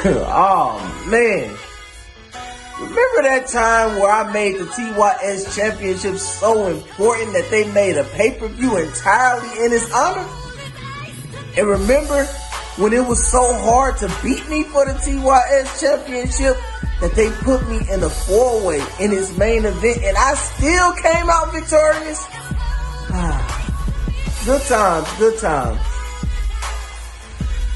Oh man. Remember that time where I made the TYS Championship so important that they made a pay-per-view entirely in his honor? And remember when it was so hard to beat me for the TYS Championship that they put me in the 4-way in his main event and I still came out victorious? Good times, good times.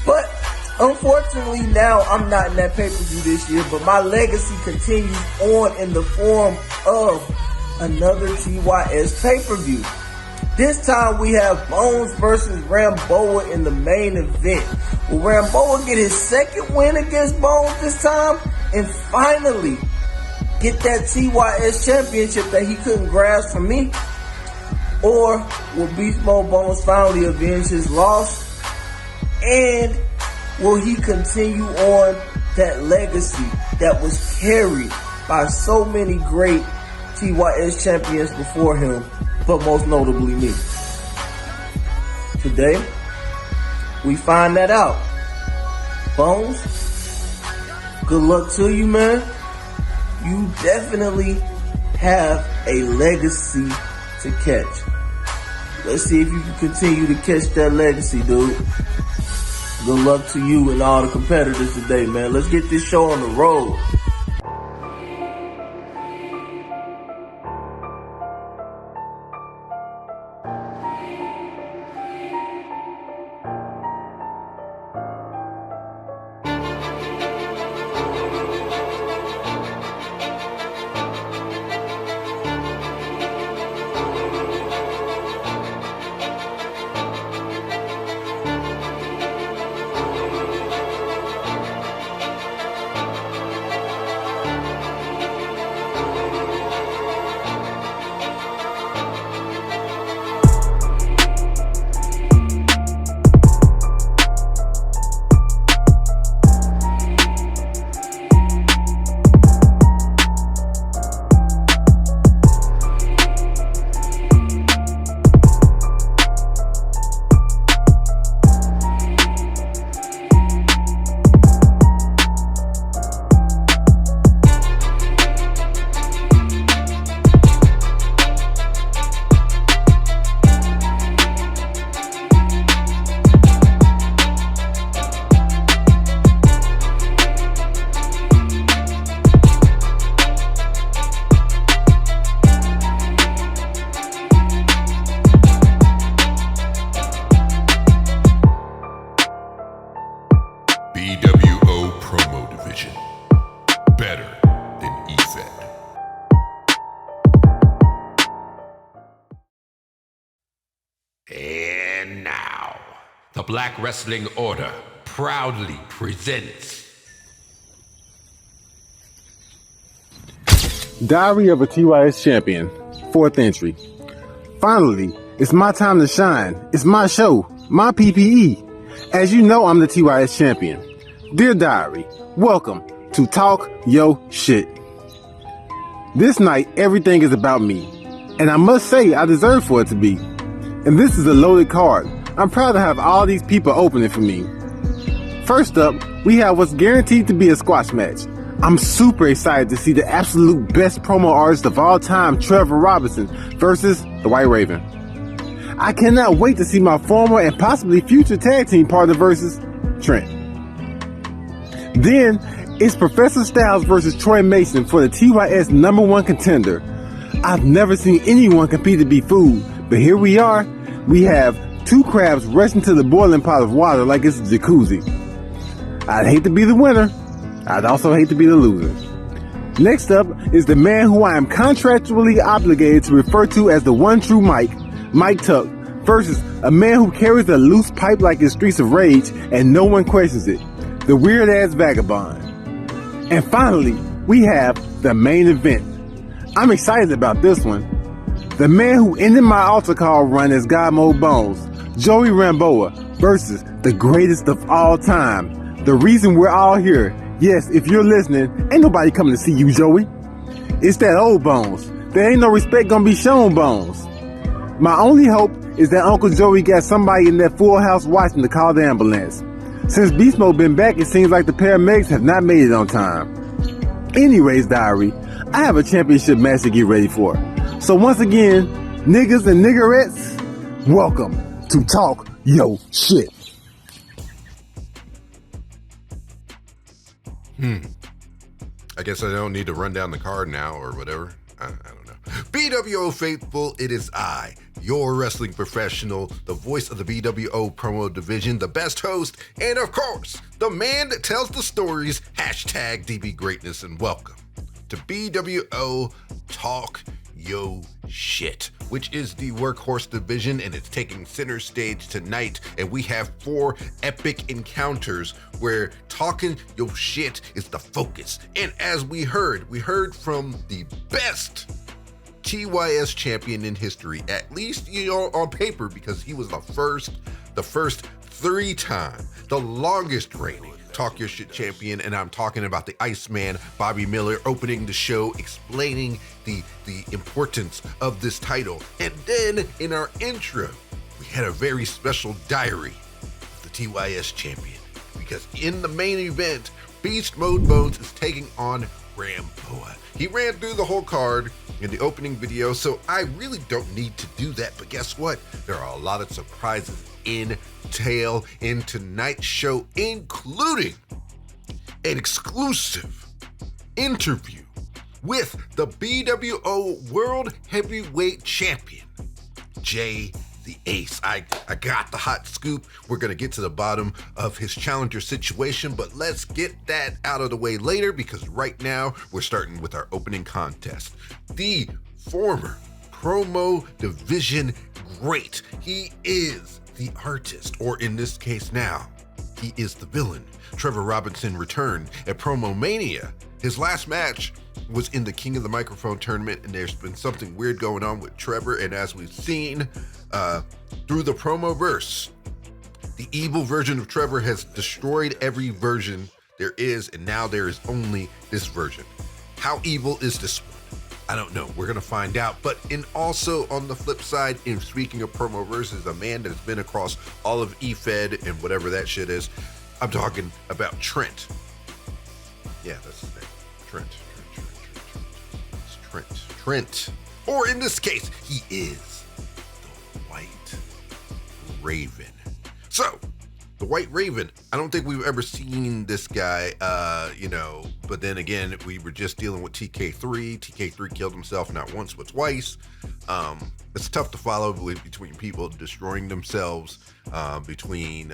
But unfortunately now I'm not in that pay-per-view this year, but my legacy continues on in the form of another TYS pay-per-view. This time we have Bones versus Ramboa in the main event. Will Ramboa get his second win against Bones this time and finally get that TYS championship that he couldn't grasp from me? Or will Beast Mode Bones finally avenge his loss? And will he continue on that legacy that was carried by so many great TYS champions before him, but most notably me? Today, we find that out. Bones, good luck to you, man. You definitely have a legacy to catch. Let's see if you can continue to catch that legacy, dude. Good luck to you and all the competitors today, man. Let's get this show on the road. bWo Promo Division. Better than EFED. And now, the Black Wrestling Order proudly presents Diary of a TYS Champion, 4th entry. Finally, it's my time to shine. It's my show, my PPE. As you know, I'm the TYS Champion. Dear Diary, welcome to Talk Yo Shit. This night, everything is about me. And I must say, I deserve for it to be. And this is a loaded card. I'm proud to have all these people opening for me. First up, we have what's guaranteed to be a squash match. I'm super excited to see the absolute best promo artist of all time, Trevor Robinson, versus the White Raven. I cannot wait to see my former and possibly future tag team partner versus Trent. Then, it's Professor Styles versus Troy Mason for the TYS Number One Contender. I've never seen anyone compete to be food, but here we are. We have two crabs rushing to the boiling pot of water like it's a jacuzzi. I'd hate to be the winner. I'd also hate to be the loser. Next up is the man who I am contractually obligated to refer to as the one true Mike Tuck, versus a man who carries a loose pipe like his Streets of Rage and no one questions it, the weird ass Vagabond. And finally, we have the main event. I'm excited about this one. The man who ended my altar call run as God Mode Bones, Joey Ramboa, versus the greatest of all time, the reason we're all here. Yes, if you're listening, ain't nobody coming to see you, Joey. It's that old Bones. There ain't no respect gonna be shown, Bones. My only hope is that Uncle Joey got somebody in that full house watching to call the ambulance. Since Beast Mode been back, it seems like the paramedics have not made it on time. Anyways, diary, I have a championship match to get ready for. So once again, niggas and niggerettes, welcome to Talk Yo Shit. I guess I don't need to run down the card now or whatever. I don't know. bWo faithful, it is I, your wrestling professional, the voice of the bWo promo division, the best host, and of course, the man that tells the stories, hashtag DB Greatness, and welcome to bWo Talk Yo Shit, which is the Workhorse division, and it's taking center stage tonight, and we have 4 epic encounters where talking yo shit is the focus. And as we heard from the best TYS champion in history, at least, you know, on paper, because he was the first 3-time, the longest reigning Talk Your Shit champion, and I'm talking about the Iceman, Bobby Miller, opening the show, explaining the importance of this title. And then in our intro, we had a very special diary of the TYS champion, because in the main event, Beast Mode Bones is taking on Ramboa. He ran through the whole card in the opening video, so I really don't need to do that, but guess what? There are a lot of surprises in tonight's show, including an exclusive interview with the bWo World Heavyweight Champion, Jay the Ace. I got the hot scoop. We're going to get to the bottom of his challenger situation, but let's get that out of the way later, because right now we're starting with our opening contest. The former promo division great. He is the artist, or in this case now, he is the villain. Trevor Robinson returned at Promomania. His last match was in the King of the Microphone tournament, and there's been something weird going on with Trevor, and as we've seen through the promo verse, the evil version of Trevor has destroyed every version there is, and now there is only this version. How evil is this one? I don't know. We're going to find out. But also on the flip side, in speaking of promo verses, a man that has been across all of EFED and whatever that shit is, I'm talking about Trent. Yeah, that's his name. Trent. Or in this case, he is the White Raven. So, the White Raven, I don't think we've ever seen this guy, but then again, we were just dealing with TK3. TK3 killed himself not once, but twice. It's tough to follow between people destroying themselves, between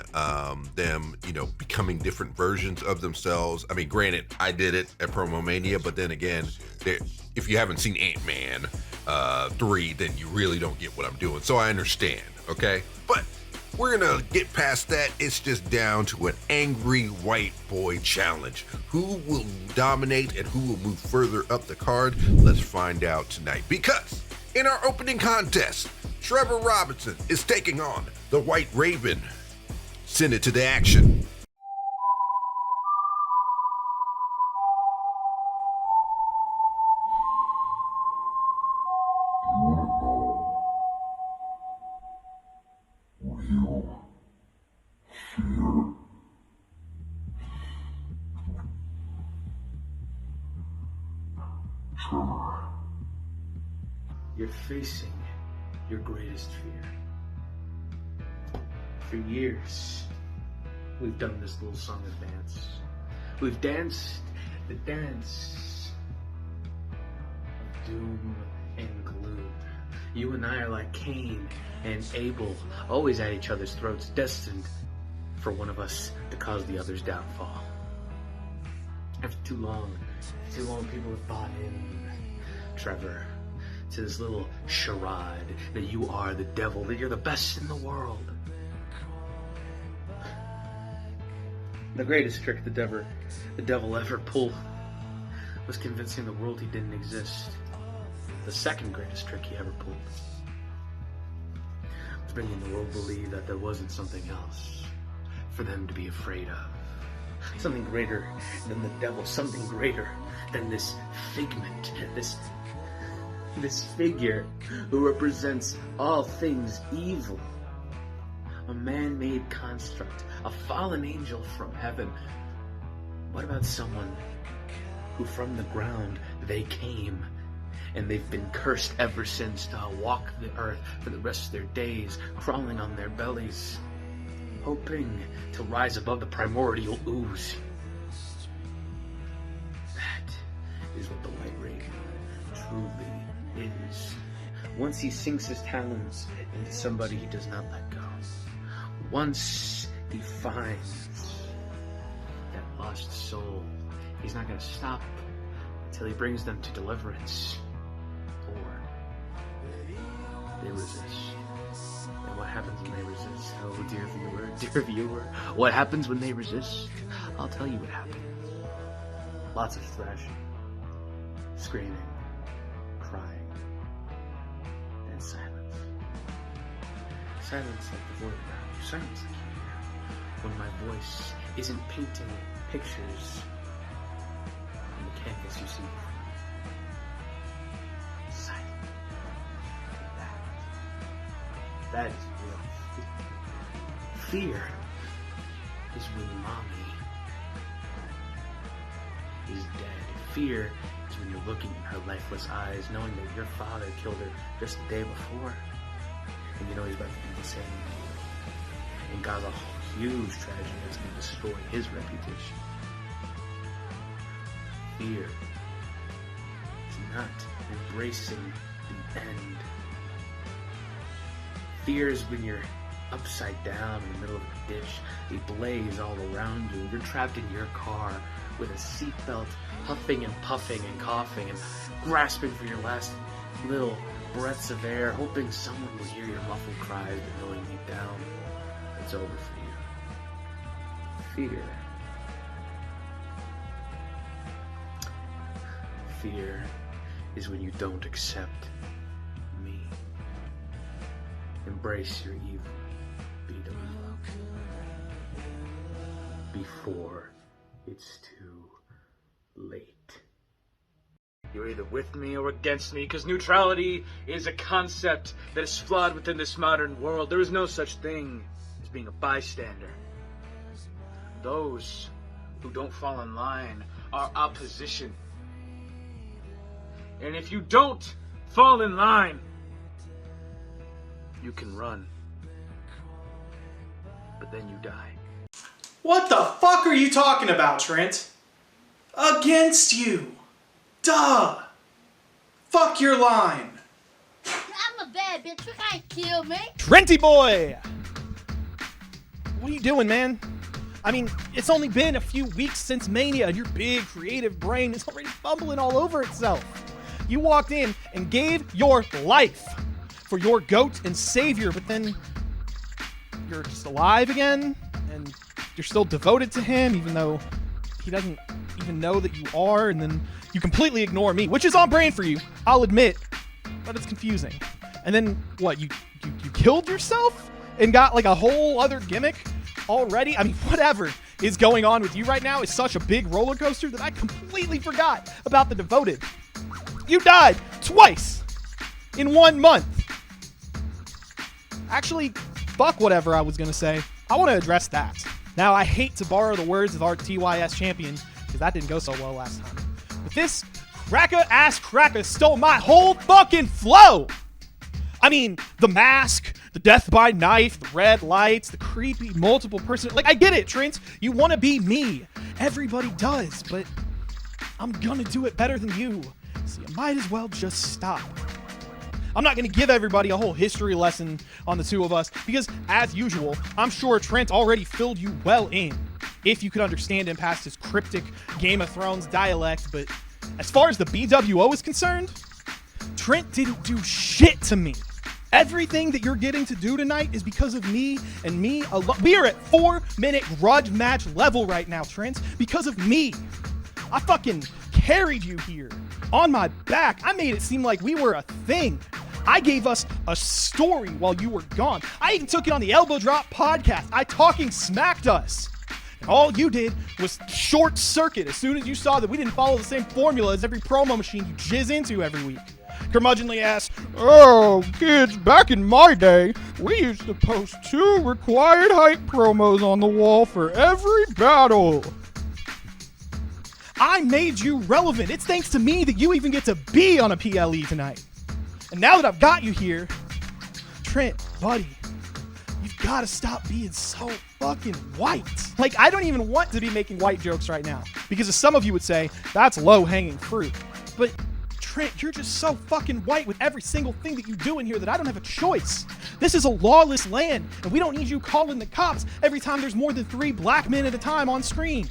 them, becoming different versions of themselves. I mean, granted, I did it at Promomania, but then again, if you haven't seen Ant-Man 3, then you really don't get what I'm doing. So I understand, okay? But we're gonna get past that. It's just down to an angry white boy challenge. Who will dominate and who will move further up the card? Let's find out tonight. Because in our opening contest, Trevor Robinson is taking on the White Raven. Send it to the action. You're facing your greatest fear. For years, we've done this little song and dance. We've danced the dance of doom and gloom. You and I are like Cain and Abel, always at each other's throats, destined for one of us to cause the other's downfall. And for too long people have bought in, Trevor, to this little charade that you are the devil, that you're the best in the world. The greatest trick the devil ever pulled was convincing the world he didn't exist. The second greatest trick he ever pulled was making the world believe that there wasn't something else for them to be afraid of. Something greater than the devil, something greater than this figment, this figure who represents all things evil. a man-made construct, a fallen angel from heaven? What about someone who from the ground they came, and they've been cursed ever since to walk the earth for the rest of their days, crawling on their bellies, hoping to rise above the primordial ooze? That is what the White Raven truly is. Once he sinks his talons into somebody, he does not let go. Once he finds that lost soul, he's not going to stop until he brings them to deliverance, or they resist. And what happens when they resist? Oh, dear viewer, what happens when they resist? I'll tell you what happens. Lots of thrashing, screaming, crying, and silence. Silence like the void around you. Silence like you hear when my voice isn't painting pictures on the canvas you see. Silent. That is real fear. Is when mommy is dead. Fear is when you're looking in her lifeless eyes, knowing that your father killed her just the day before, and you know he's about to do the same and cause a huge tragedy that's going to destroy his reputation. Fear is not embracing the end. Fear is when you're upside down in the middle of a ditch, a blaze all around you, and you're trapped in your car with a seatbelt, huffing and puffing and coughing and grasping for your last little breaths of air, hoping someone will hear your muffled cries, but knowing deep down it's over for you. Fear. Fear is when you don't accept me. Embrace your evil, bWo, before it's too late. You're either with me or against me, because neutrality is a concept that is flawed within this modern world. There is no such thing as being a bystander. Those who don't fall in line are opposition. And if you don't fall in line, you can run, but then you die. What the fuck are you talking about, Trent? Against you. Duh. Fuck your line. I'm a bad bitch. You can't kill me. Trenty boy! What are you doing, man? I mean, it's only been a few weeks since Mania, and your big creative brain is already fumbling all over itself. You walked in and gave your life for your GOAT and savior, but then you're just alive again, and you're still devoted to him, even though he doesn't even know that you are, and then you completely ignore me, which is on brand for you, I'll admit, but it's confusing. And then, what, you killed yourself and got like a whole other gimmick already? I mean, whatever is going on with you right now is such a big roller coaster that I completely forgot about the devoted. You died twice in 1 month. Actually, fuck whatever I was gonna say. I want to address that. Now, I hate to borrow the words of our TYS Champion, because that didn't go so well last time. But this cracker-ass cracker stole my whole fucking flow! I mean, the mask, the death by knife, the red lights, the creepy multiple person. Like, I get it, Trent. You want to be me. Everybody does, but I'm gonna do it better than you. So you might as well just stop. I'm not going to give everybody a whole history lesson on the two of us, because, as usual, I'm sure Trent already filled you well in, if you could understand him past his cryptic Game of Thrones dialect. But as far as the bWo is concerned, Trent didn't do shit to me. Everything that you're getting to do tonight is because of me and me alone. We are at 4-minute grudge match level right now, Trent, because of me. I fucking carried you here on my back. I made it seem like we were a thing. I gave us a story while you were gone. I even took it on the Elbow Drop podcast. I talking smacked us. And all you did was short circuit as soon as you saw that we didn't follow the same formula as every promo machine you jizz into every week. curmudgeonly ass, "Oh, kids, back in my day, we used to post 2 required height promos on the wall for every battle. I made you relevant. It's thanks to me that you even get to be on a PLE tonight. And now that I've got you here, Trent, buddy, you've got to stop being so fucking white. Like, I don't even want to be making white jokes right now, because as some of you would say, that's low-hanging fruit. But Trent, you're just so fucking white with every single thing that you do in here that I don't have a choice. This is a lawless land, and we don't need you calling the cops every time there's more than 3 black men at a time on screen.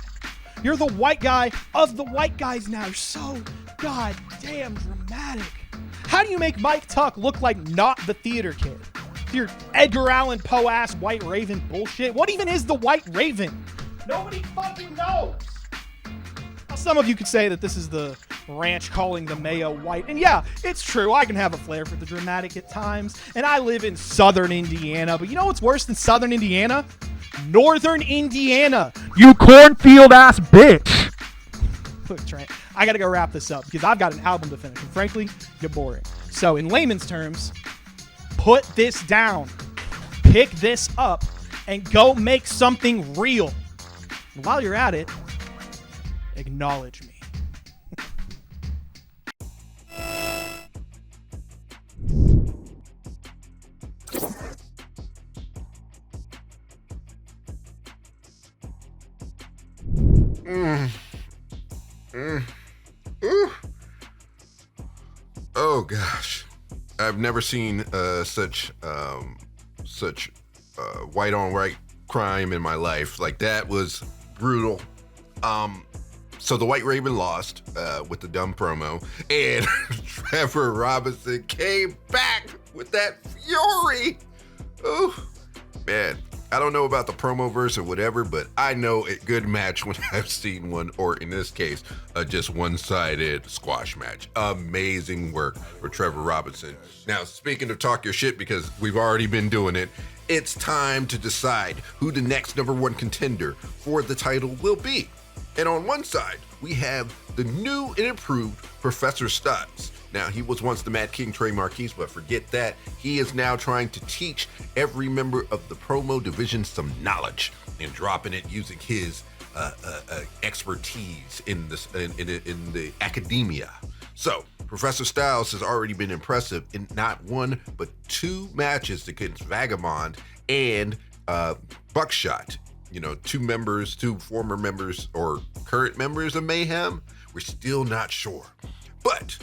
You're the white guy of the white guys now. You're so goddamn dramatic. How do you make Mike Tuck look like not the theater kid? Your Edgar Allan Poe-ass White Raven bullshit. What even is the White Raven? Nobody fucking knows. Now, some of you could say that this is the ranch calling the mayo white. And yeah, it's true. I can have a flair for the dramatic at times. And I live in southern Indiana. But you know what's worse than southern Indiana? Northern Indiana. You cornfield-ass bitch. Look, Trent, I gotta go wrap this up because I've got an album to finish. And frankly, you're boring. So in layman's terms, put this down, pick this up, and go make something real. And while you're at it, acknowledge me. Oh gosh, I've never seen such white on white crime in my life. Like, that was brutal. So the White Raven lost with the dumb promo, and Trevor Robinson came back with that fury. Oh man, I don't know about the promo verse or whatever, but I know a good match when I've seen one, or in this case, just one-sided squash match. Amazing work for Trevor Robinson. Now, speaking of talk your shit, because we've already been doing it, it's time to decide who the next number 1 contender for the title will be. And on one side, we have the new and improved Professor Styles. Now, he was once the Mad King Trey Marquise, but forget that. He is now trying to teach every member of the promo division some knowledge and dropping it using his expertise in the academia. So, Professor Styles has already been impressive in not 1, but 2 matches against Vagabond and Buckshot. You know, 2 former members or current members of Mayhem. We're still not sure. But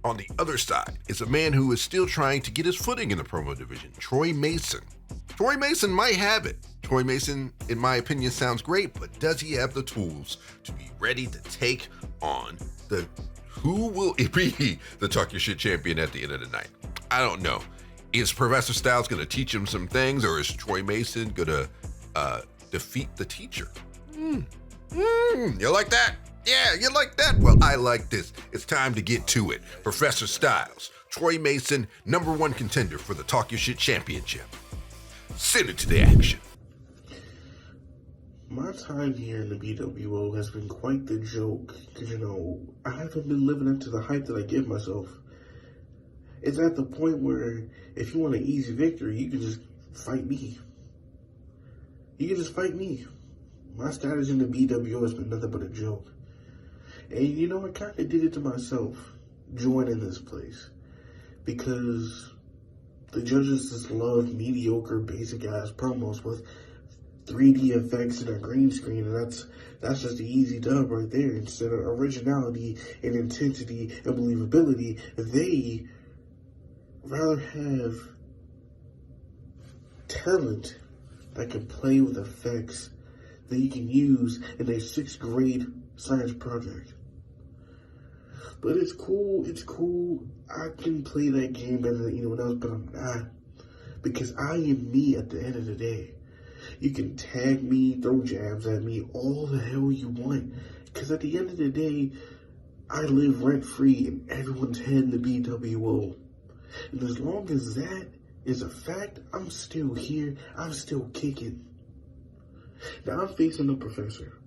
on the other side is a man who is still trying to get his footing in the promo division, Troy Mason. Troy Mason might have it. Troy Mason, in my opinion, sounds great, but does he have the tools to be ready to take on who will be the Talk Your Shit champion at the end of the night? I don't know. Is Professor Styles going to teach him some things, or is Troy Mason going to defeat the teacher? You like that? Yeah, you like that? Well, I like this. It's time to get to it. Professor Styles, Troy Mason, number 1 contender for the Talk Your Shit championship. Send it to the action. My time here in the bWo has been quite the joke, because, you know, I haven't been living up to the hype that I give myself. It's at the point where if you want an easy victory, you can just fight me. You can just fight me. My status in the bWo has been nothing but a joke. And, you know, I kind of did it to myself, joining this place, because the judges just love mediocre, basic-ass promos with 3D effects and a green screen, and that's just the easy dub right there. Instead of originality and intensity and believability, they rather have talent that can play with effects that you can use in a 6th grade science project. But it's cool. I can play that game better than anyone else, but I'm not. Because I am me at the end of the day. You can tag me, throw jabs at me, all the hell you want. Because at the end of the day, I live rent-free in everyone's head in the bWo. And as long as that is a fact, I'm still here. I'm still kicking. Now, I'm facing the professor.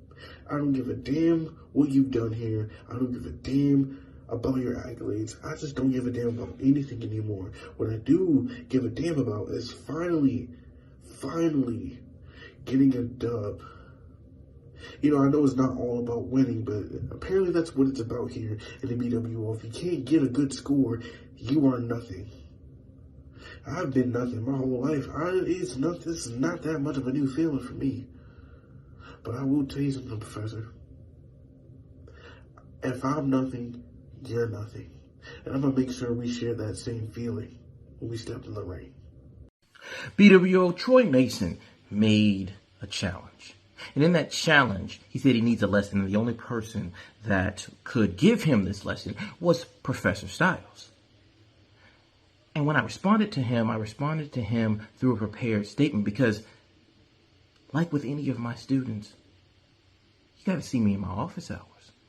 I don't give a damn what you've done here. I don't give a damn about your accolades. I just don't give a damn about anything anymore. What I do give a damn about is finally getting a dub. You know, I know it's not all about winning, but apparently that's what it's about here in the bWo. If you can't get a good score, you are nothing. I've been nothing my whole life. This is not that much of a new feeling for me. But I will tell you something, Professor. If I'm nothing, you're nothing. And I'm going to make sure we share that same feeling when we step in the ring. bWo, Troy Mason made a challenge. And in that challenge, he said he needs a lesson. And the only person that could give him this lesson was Professor Styles. And when I responded to him through a prepared statement because, like with any of my students, you got to see me in my office hours.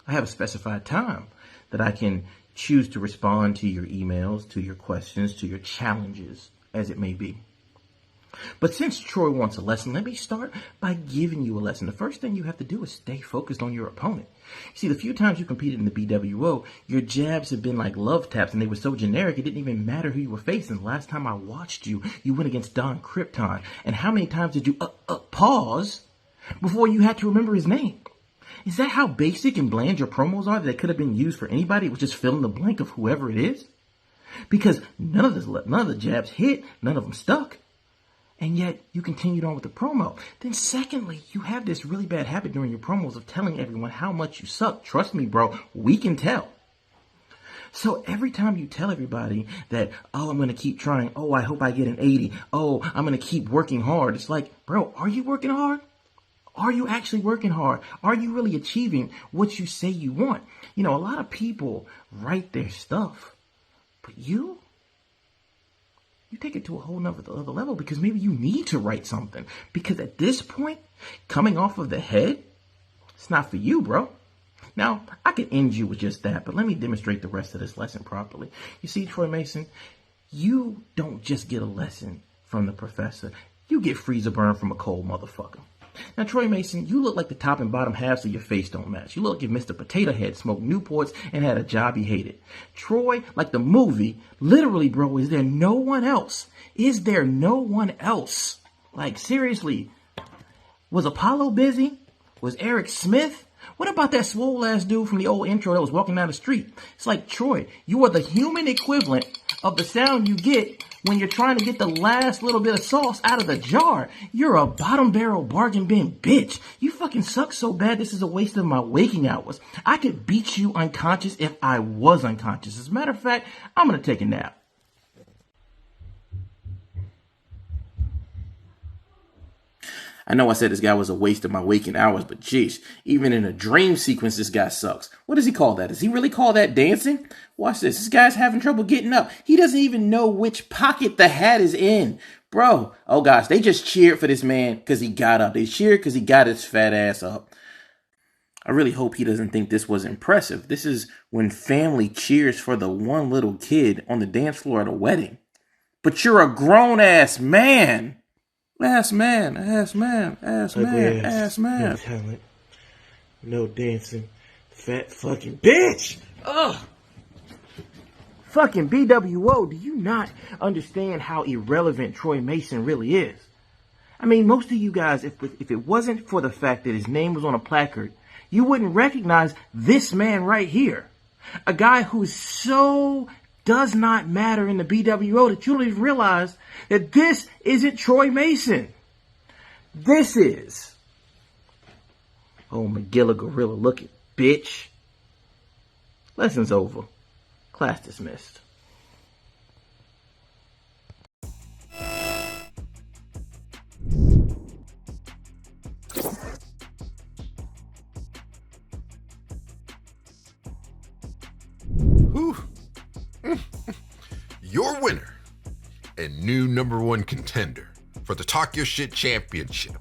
I have a specified time that I can choose to respond to your emails, to your questions, to your challenges, as it may be. But since Troy wants a lesson, let me start by giving you a lesson. The first thing you have to do is stay focused on your opponent. You see, the few times you competed in the bWo, your jabs have been like love taps, and they were so generic, it didn't even matter who you were facing. The last time I watched you, you went against Don Krypton. And how many times did you pause before you had to remember his name? Is that how basic and bland your promos are that they could have been used for anybody? It was just fill in the blank of whoever it is? Because none of the jabs hit, none of them stuck. And yet you continued on with the promo. Then secondly, you have this really bad habit during your promos of telling everyone how much you suck. Trust me, bro, we can tell. So every time you tell everybody that, oh, I'm going to keep trying. Oh, I hope I get an 80. Oh, I'm going to keep working hard. It's like, bro, are you working hard? Are you actually working hard? Are you really achieving what you say you want? You know, a lot of people write their stuff, but you take it to a whole nother level because maybe you need to write something. Because at this point, coming off of the head, it's not for you, bro. Now, I could end you with just that, but let me demonstrate the rest of this lesson properly. You see, Troy Mason, you don't just get a lesson from the professor. You get freezer burn from a cold motherfucker. Now, Troy Mason, you look like the top and bottom halves of your face don't match. You look like if Mr. Potato Head smoked Newports and had a job he hated. Troy, like the movie, literally, bro, is there no one else? Is there no one else? Like, seriously, was Apollo busy? Was Eric Smith? What about that swole ass dude from the old intro that was walking down the street? It's like, Troy, you are the human equivalent of the sound you get when you're trying to get the last little bit of sauce out of the jar. You're a bottom barrel bargain bin bitch. You fucking suck so bad this is a waste of my waking hours. I could beat you unconscious if I was unconscious. As a matter of fact, I'm gonna take a nap. I know I said this guy was a waste of my waking hours, but jeez, even in a dream sequence, this guy sucks. What does he call that? Does he really call that dancing? Watch this. This guy's having trouble getting up. He doesn't even know which pocket the hat is in. Bro, oh gosh, they just cheered for this man because he got up. They cheered because he got his fat ass up. I really hope he doesn't think this was impressive. This is when family cheers for the one little kid on the dance floor at a wedding. But you're a grown-ass man. Ass man, ass man, ass man, ass man. No talent, no dancing, fat fucking bitch. Ugh. Fucking bWo, do you not understand how irrelevant Troy Mason really is? I mean, most of you guys, if it wasn't for the fact that his name was on a placard, you wouldn't recognize this man right here. A guy who's so does not matter in the bWo that you don't even realize that this isn't Troy Mason. This is. Oh, McGilla Gorilla, look at bitch. Lesson's over. Class dismissed. Whew. Your winner and new number one contender for the Talk Your Shit Championship,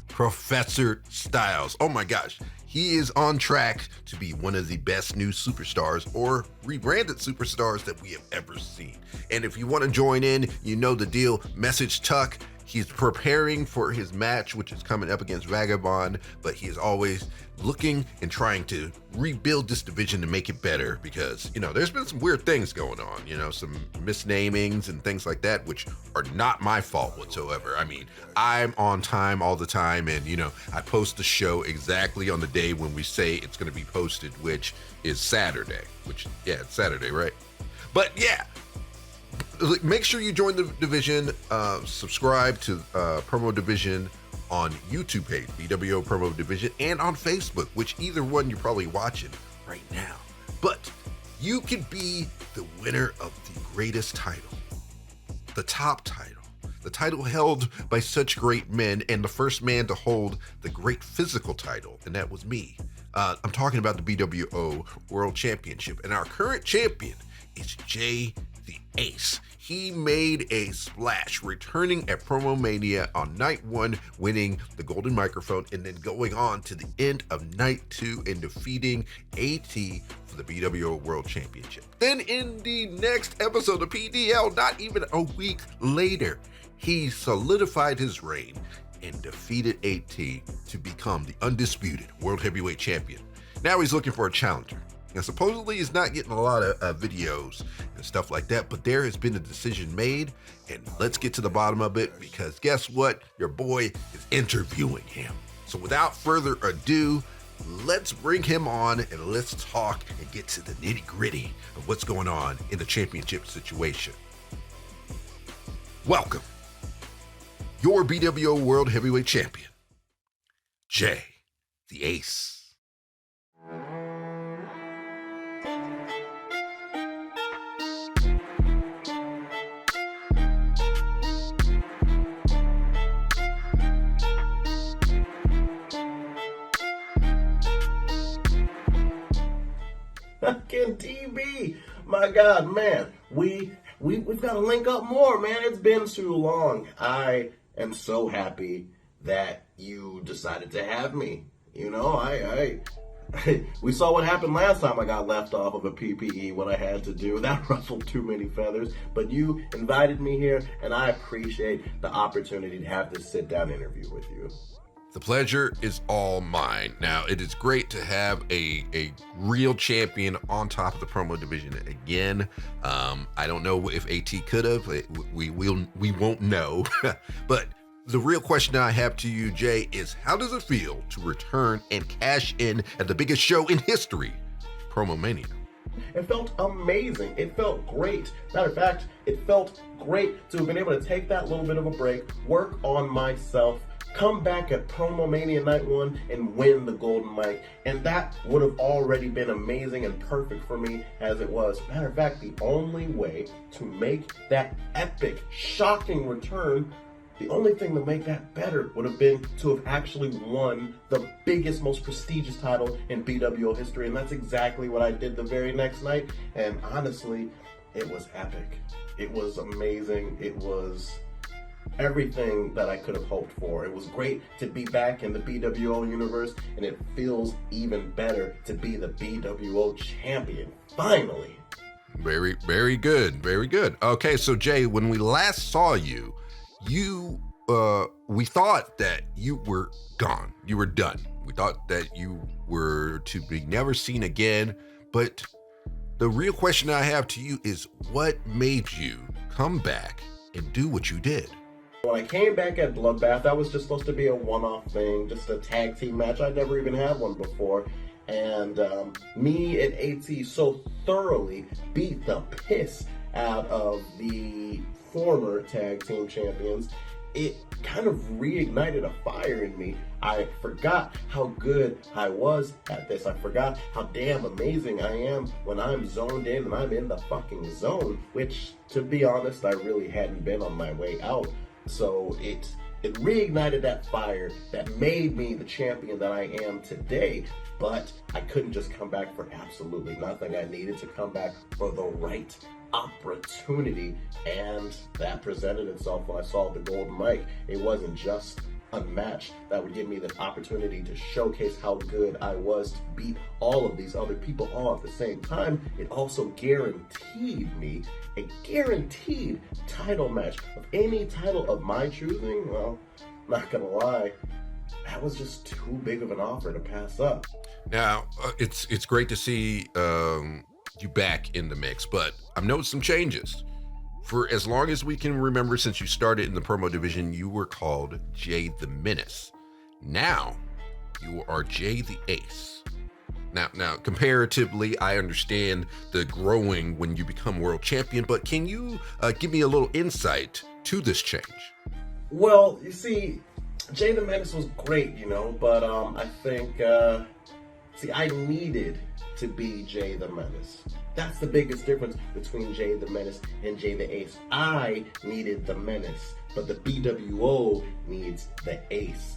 Professor Styles. Oh my gosh, he is on track to be one of the best new superstars or rebranded superstars that we have ever seen. And if you want to join in, you know the deal. Message Tuck He's preparing for his match, which is coming up against Vagabond, but he is always looking and trying to rebuild this division to make it better because, you know, there's been some weird things going on, you know, some misnamings and things like that, which are not my fault whatsoever. I mean, I'm on time all the time, and, you know, I post the show exactly on the day when we say it's going to be posted, which is Saturday, yeah, it's Saturday, right? But yeah, make sure you join the division, subscribe to Promo Division on YouTube page, bWo Promo Division, and on Facebook, which either one you're probably watching right now. But you can be the winner of the greatest title, the top title, the title held by such great men, and the first man to hold the great physical title, and that was me. I'm talking about the bWo World Championship, and our current champion is Jay the Ace. He made a splash, returning at Promomania on night 1, winning the golden microphone, and then going on to the end of night 2 and defeating AT for the bWo World Championship. Then in the next episode of PDL, not even a week later, he solidified his reign and defeated AT to become the undisputed World Heavyweight Champion. Now he's looking for a challenger. Now, supposedly he's not getting a lot of videos and stuff like that, but there has been a decision made, and let's get to the bottom of it, because guess what? Your boy is interviewing him. So without further ado, let's bring him on and let's talk and get to the nitty-gritty of what's going on in the championship situation. Welcome, your bWo World Heavyweight Champion, Jay the Ace. Fucking TB, my God, man, we've got to link up more, man. It's been too long. I am so happy that you decided to have me. You know, we saw what happened last time I got left off of a PPE, what I had to do. That ruffled too many feathers. But you invited me here, and I appreciate the opportunity to have this sit-down interview with you. The pleasure is all mine. Now, it is great to have a real champion on top of the promo division again. I don't know if AT could have. We won't know. But the real question I have to you, Jay, is how does it feel to return and cash in at the biggest show in history, Promomania? It felt amazing. It felt great. Matter of fact, it felt great to have been able to take that little bit of a break, work on myself, come back at Promomania Night 1 and win the golden mic. And that would have already been amazing and perfect for me as it was. Matter of fact, the only way to make that epic, shocking return, the only thing to make that better would have been to have actually won the biggest, most prestigious title in bWo history. And that's exactly what I did the very next night. And honestly, it was epic. It was amazing. It was everything that I could have hoped for. It was great to be back in the bWo universe, and it feels even better to be the bWo champion, finally. Very, very good. Very good. Okay, so Jay, when we last saw you, we thought that you were gone. You were done. We thought that you were to be never seen again. But the real question I have to you is, what made you come back and do what you did? When I came back at Bloodbath, that was just supposed to be a one-off thing, just a tag team match. I'd never even had one before. And me and AT so thoroughly beat the piss out of the former tag team champions, it kind of reignited a fire in me. I forgot how good I was at this. I forgot how damn amazing I am when I'm zoned in and I'm in the fucking zone, which, to be honest, I really hadn't been on my way out. So it reignited that fire that made me the champion that I am today. But I couldn't just come back for absolutely nothing. I needed to come back for the right opportunity, and that presented itself when I saw the golden mic. It wasn't just a match that would give me the opportunity to showcase how good I was to beat all of these other people all at the same time, it also guaranteed me a guaranteed title match of any title of my choosing. Well, not gonna lie, that was just too big of an offer to pass up. Now, it's great to see you back in the mix, but I've noticed some changes. For as long as we can remember, since you started in the promo division, you were called Jay the Menace. Now, you are Jay the Ace. Now, comparatively, I understand the growing when you become world champion, but can you give me a little insight to this change? Well, you see, Jay the Menace was great, you know, but I think, I needed to be Jay the Menace. That's the biggest difference between Jay the Menace and Jay the Ace. I needed the Menace, but the bWo needs the Ace.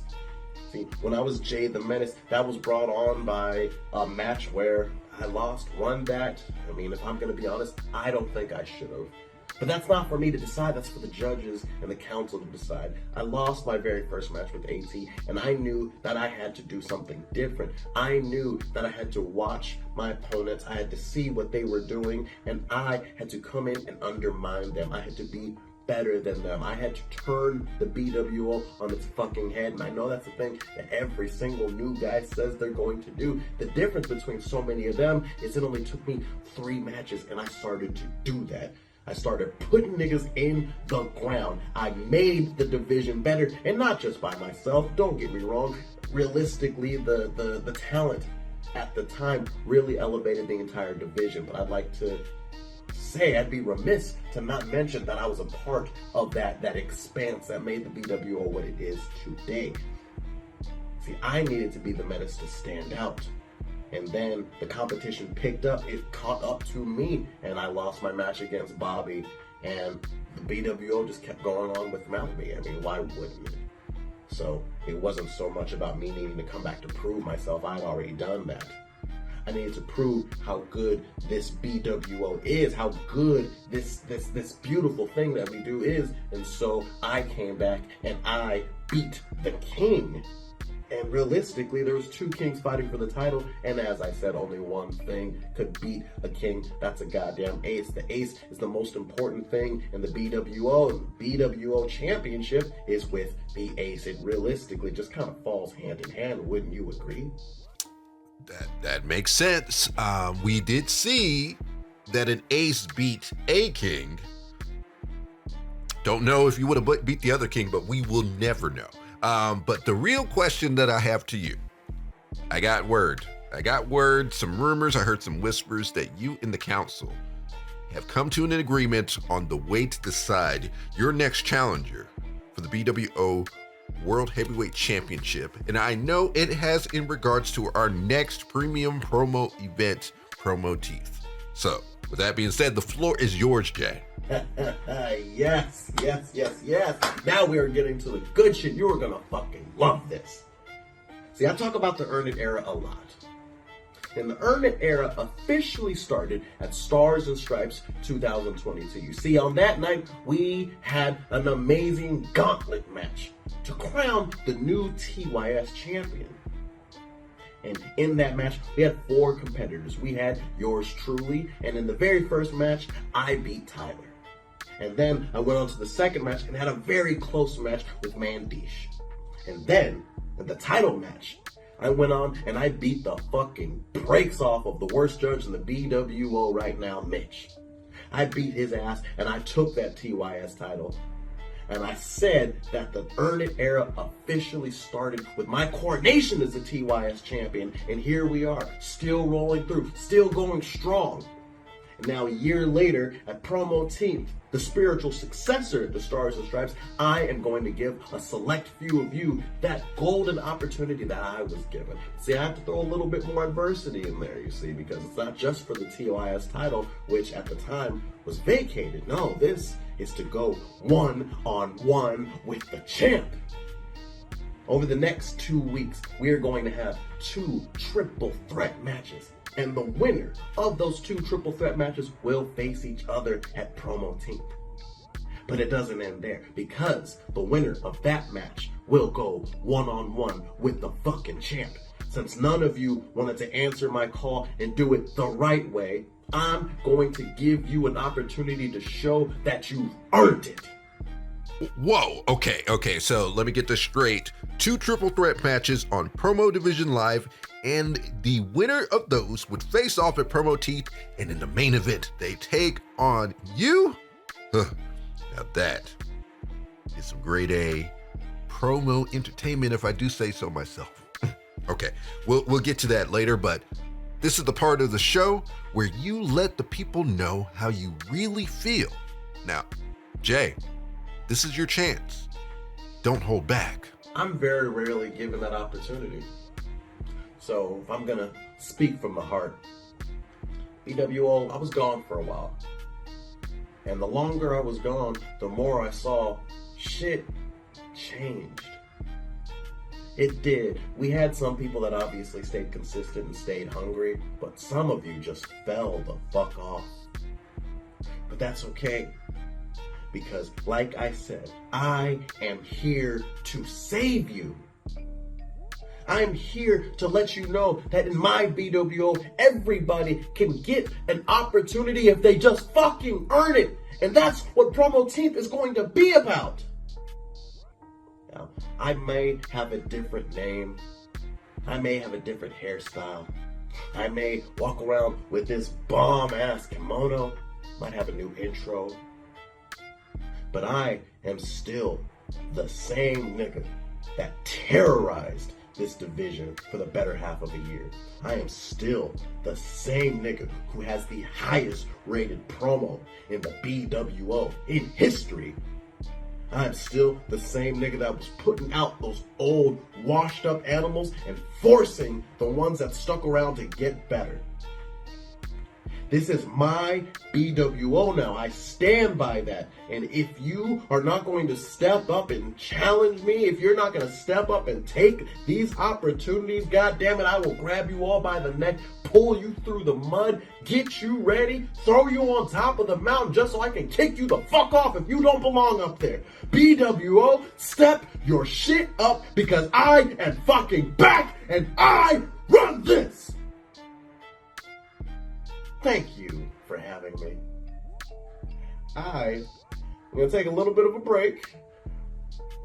See, when I was Jay the Menace, that was brought on by a match where I lost, won that. I mean, if I'm going to be honest, I don't think I should have. But that's not for me to decide, that's for the judges and the council to decide. I lost my very first match with AT, and I knew that I had to do something different. I knew that I had to watch my opponents, I had to see what they were doing, and I had to come in and undermine them. I had to be better than them. I had to turn the bWo on its fucking head, and I know that's the thing that every single new guy says they're going to do. The difference between so many of them is it only took me 3 matches, and I started to do that. I started putting niggas in the ground. I made the division better, and not just by myself. Don't get me wrong. Realistically, the talent at the time really elevated the entire division. But I'd like to say, I'd be remiss to not mention that I was a part of that expanse that made the bWo what it is today. See, I needed to be the Menace to stand out. And then the competition picked up, it caught up to me, and I lost my match against Bobby, and the bWo just kept going on without me. I mean, why wouldn't it? So it wasn't so much about me needing to come back to prove myself. I'd already done that. I needed to prove how good this bWo is, how good this beautiful thing that we do is. And so I came back and I beat the king. And realistically, there was 2 kings fighting for the title, and as I said, only one thing could beat a king. That's a goddamn ace. The ace is the most important thing in the bWo, and the bWo Championship is with the ace. It realistically just kind of falls hand in hand, wouldn't you agree? That makes sense. We did see that an ace beat a king. Don't know if you would have beat the other king, but we will never know. But the real question that I have to you, I got word, some rumors, I heard some whispers that you and the council have come to an agreement on the way to decide your next challenger for the bWo World Heavyweight Championship. And I know it has in regards to our next premium promo event, Promoteenth. So with that being said, the floor is yours, Jay. Yes. Now we are getting to the good shit. You are gonna fucking love this. See, I talk about the Earn It era a lot. And the Earn It era officially started at Stars and Stripes 2022. You see, on that night, we had an amazing gauntlet match to crown the new TYS Champion. And in that match, we had 4 competitors. We had yours truly, and in the very first match, I beat Tyler. And then I went on to the second match and had a very close match with Mandish. And then, in the title match, I went on and I beat the fucking brakes off of the worst judge in the bWo right now, Mitch. I beat his ass and I took that TYS title. And I said that the Earn It era officially started with my coronation as the TYS champion. And here we are, still rolling through, still going strong. And now a year later at Promoteenth, the spiritual successor to Stars and Stripes, I am going to give a select few of you that golden opportunity that I was given. See, I have to throw a little bit more adversity in there, you see, because it's not just for the TYS title, which at the time was vacated. No, this is to go one-on-one with the champ. Over the next 2 weeks, we are going to have 2 triple threat matches. And the winner of those 2 triple threat matches will face each other at Promoteenth. But it doesn't end there, because the winner of that match will go one-on-one with the fucking champ. Since none of you wanted to answer my call and do it the right way, I'm going to give you an opportunity to show that you've earned it. Whoa, okay, so let me get this straight. 2 triple threat matches on Promo Division Live, and the winner of those would face off at Promoteenth, and in the main event, they take on you? Now that is some grade A promo entertainment, if I do say so myself. Okay, we'll get to that later, but this is the part of the show where you let the people know how you really feel. Now, Jay, this is your chance. Don't hold back. I'm very rarely given that opportunity. So if I'm gonna speak from the heart, bWo, I was gone for a while. And the longer I was gone, the more I saw shit changed. It did. We had some people that obviously stayed consistent and stayed hungry, but some of you just fell the fuck off. But that's okay. Because like I said, I am here to save you. I'm here to let you know that in my bWo, everybody can get an opportunity if they just fucking earn it. And that's what Promoteenth is going to be about. Now, I may have a different name. I may have a different hairstyle. I may walk around with this bomb-ass kimono. Might have a new intro. But I am still the same nigga that terrorized this division for the better half of a year. I am still the same nigga who has the highest rated promo in the bWo in history. I'm still the same nigga that was putting out those old washed up animals and forcing the ones that stuck around to get better. This is my bWo now. I stand by that. And if you are not going to step up and challenge me, if you're not going to step up and take these opportunities, God damn it, I will grab you all by the neck, pull you through the mud, get you ready, throw you on top of the mountain just so I can kick you the fuck off if you don't belong up there. bWo, step your shit up because I am fucking back and I run this. Thank you for having me. I'm going to take a little bit of a break,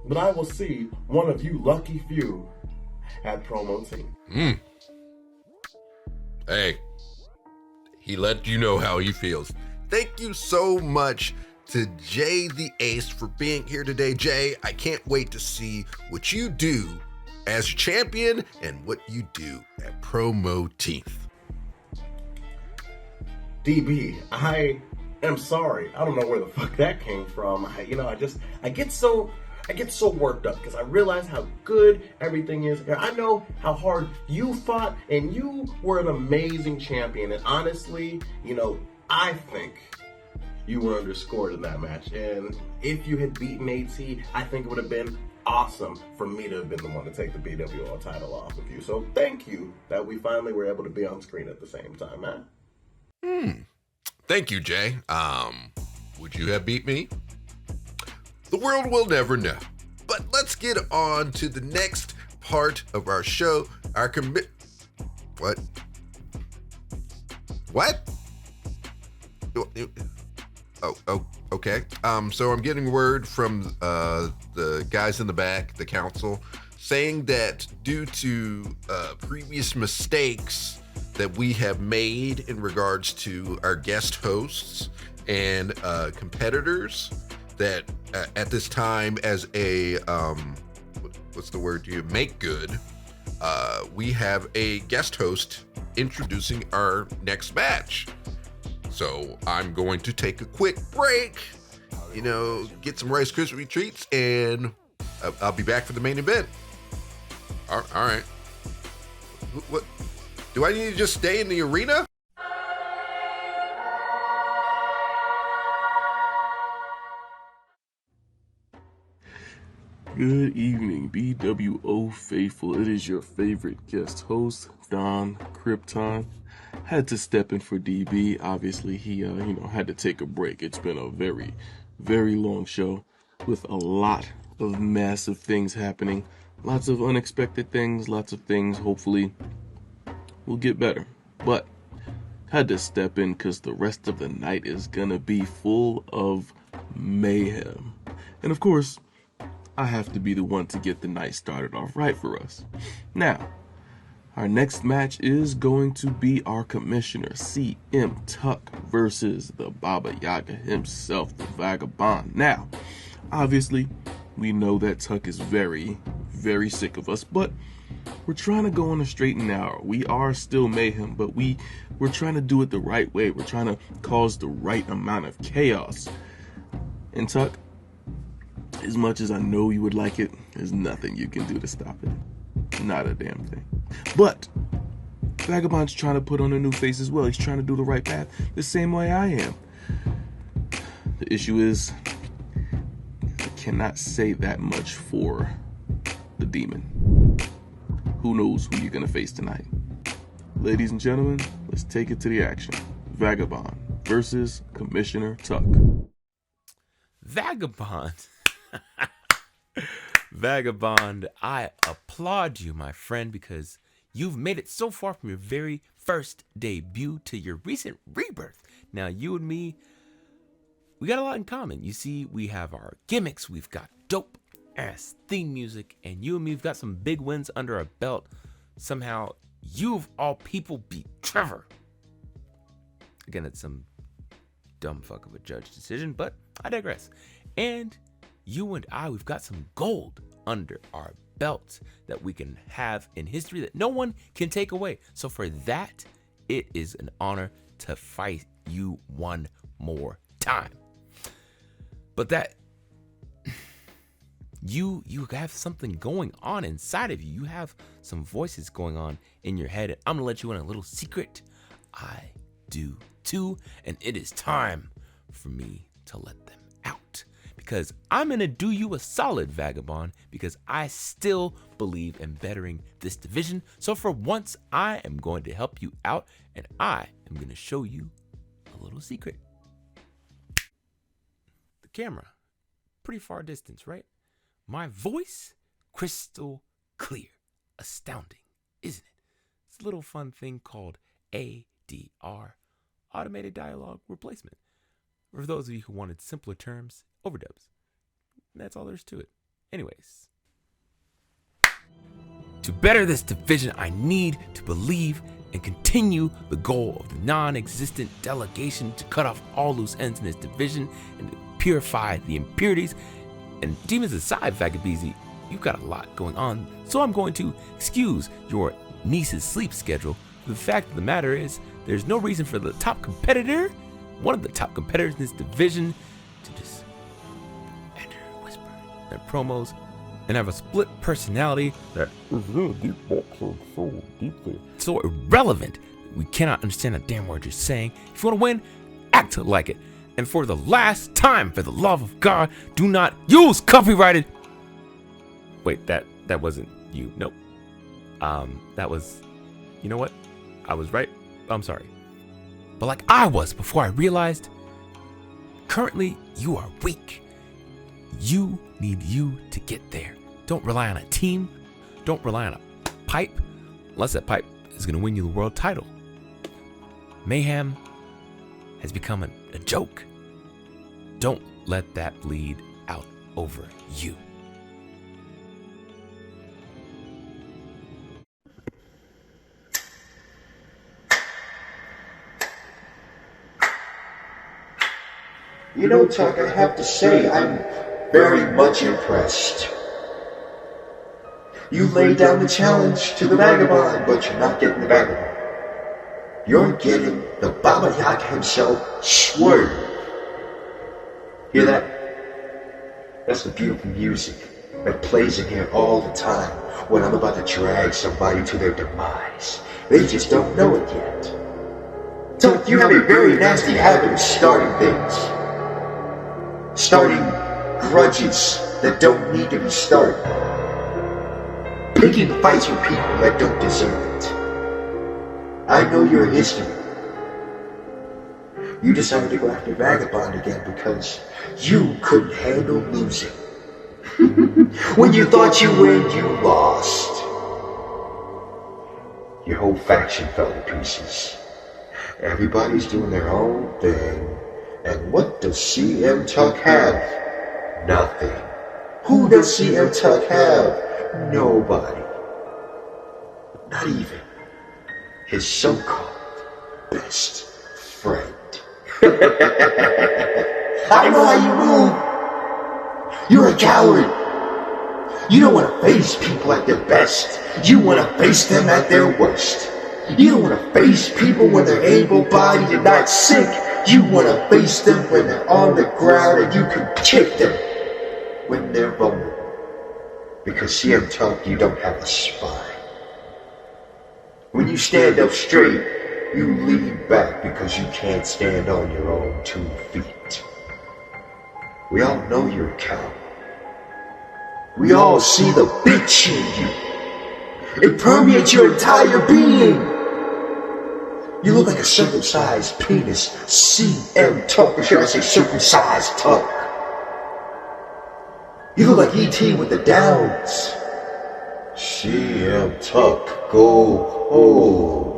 but I will see one of you lucky few at Promoteenth. Hey, he let you know how he feels. Thank you so much to Jay the Ace for being here today. Jay, I can't wait to see what you do as champion and what you do at Promoteenth. DB, I am sorry. I don't know where the fuck that came from. I get so worked up because I realize how good everything is here. I know how hard you fought, and you were an amazing champion. And honestly, I think you were underscored in that match. And if you had beaten AT, I think it would have been awesome for me to have been the one to take the bWo title off of you. So thank you that we finally were able to be on screen at the same time, man. Thank you, Jay. Would you have beat me? The world will never know. But let's get on to the next part of our show. What? Oh, okay. So I'm getting word from the guys in the back, the council, saying that due to previous mistakes that we have made in regards to our guest hosts and competitors, that at this time as a what's the word you make good, we have a guest host introducing our next match. So I'm going to take a quick break, get some Rice Krispie treats, and I'll be back for the main event. All right. What? Do I need to just stay in the arena? Good evening, bWo faithful. It is your favorite guest host, Don Krypton. Had to step in for DB. Obviously, he had to take a break. It's been a very, very long show with a lot of massive things happening. Lots of unexpected things, lots of things hopefully will get better. But had to step in because the rest of the night is gonna be full of mayhem. And of course, I have to be the one to get the night started off right for us. Now, our next match is going to be our commissioner, CM Tuck, versus the Baba Yaga himself, the Vagabond. Now, obviously, we know that Tuck is very, very sick of us, but we're trying to go on a straight and narrow. We are still mayhem, but we're trying to do it the right way. We're trying to cause the right amount of chaos. And Tuck, as much as I know you would like it, there's nothing you can do to stop it. Not a damn thing. But Vagabond's trying to put on a new face as well. He's trying to do the right path the same way I am. The issue is, I cannot say that much for the demon. Who knows who you're going to face tonight? Ladies and gentlemen, let's take it to the action. Vagabond versus Commissioner Tuck. Vagabond. Vagabond, I applaud you, my friend, because you've made it so far from your very first debut to your recent rebirth. Now, you and me, we got a lot in common. You see, we have our gimmicks, we've got dope-ass theme music, and you and me have got some big wins under our belt. Somehow, you of all people beat Trevor. Again, it's some dumb fuck of a judge decision, but I digress. And you and I, we've got some gold under our belts that we can have in history that no one can take away. So for that, it is an honor to fight you one more time. But that you have something going on inside of you. You have some voices going on in your head, and I'm gonna let you in a little secret. I do too, and it is time for me to let them out. Because I'm going to do you a solid, Vagabond, because I still believe in bettering this division. So for once, I am going to help you out, and I am going to show you a little secret. The camera, pretty far distance, right? My voice, crystal clear. Astounding, isn't it? It's a little fun thing called ADR, Automated Dialogue Replacement. For those of you who wanted simpler terms, overdubs. That's all there is to it. Anyways. To better this division, I need to believe and continue the goal of the non-existent delegation to cut off all loose ends in this division and to purify the impurities. And demons aside, Vagabeezy, you've got a lot going on. So I'm going to excuse your niece's sleep schedule. The fact of the matter is, there's no reason for the top competitor, one of the top competitors in this division, to just enter, whisper their promos, and have a split personality that is so irrelevant we cannot understand a damn word you're saying. If you want to win, act like it. And for the last time, for the love of God, do not use copyrighted. Wait, that wasn't you. Nope. That was, you know what? I was right. I'm sorry. But like I was before I realized, currently you are weak. You need you to get there. Don't rely on a team. Don't rely on a pipe, unless that pipe is going to win you the world title. Mayhem has become a joke. Don't let that bleed out over you. You know, Tuck, I have to say, I'm very much impressed. You laid down the challenge to the Vagabond, but you're not getting the Vagabond. You're getting the Baba Yaga himself, Swerve. Hear that? That's the beautiful music that plays in here all the time when I'm about to drag somebody to their demise. They just don't know it yet. Tuck, you have a very nasty habit of starting things. Starting grudges that don't need to be started. Picking fights with people that don't deserve it. I know your history. You decided to go after Vagabond again because you couldn't handle losing. When you thought you win, you lost. Your whole faction fell to pieces. Everybody's doing their own thing. And what does CM Tuck have? Nothing. Who does CM Tuck have? Nobody. Not even his so-called best friend. I know how you move. You're a coward. You don't want to face people at their best. You want to face them at their worst. You don't want to face people when they're able-bodied and not sick. You want to face them when they're on the ground and you can kick them when they're vulnerable. Because CM Tuck, you don't have a spine. When you stand up straight, you lean back because you can't stand on your own 2 feet. We all know you're a coward. We all see the bitch in you. It permeates your entire being. You look like a circumcised penis. CM Tuck, or should I say circumcised Tuck? You look like E.T. with the downs. CM Tuck, go home.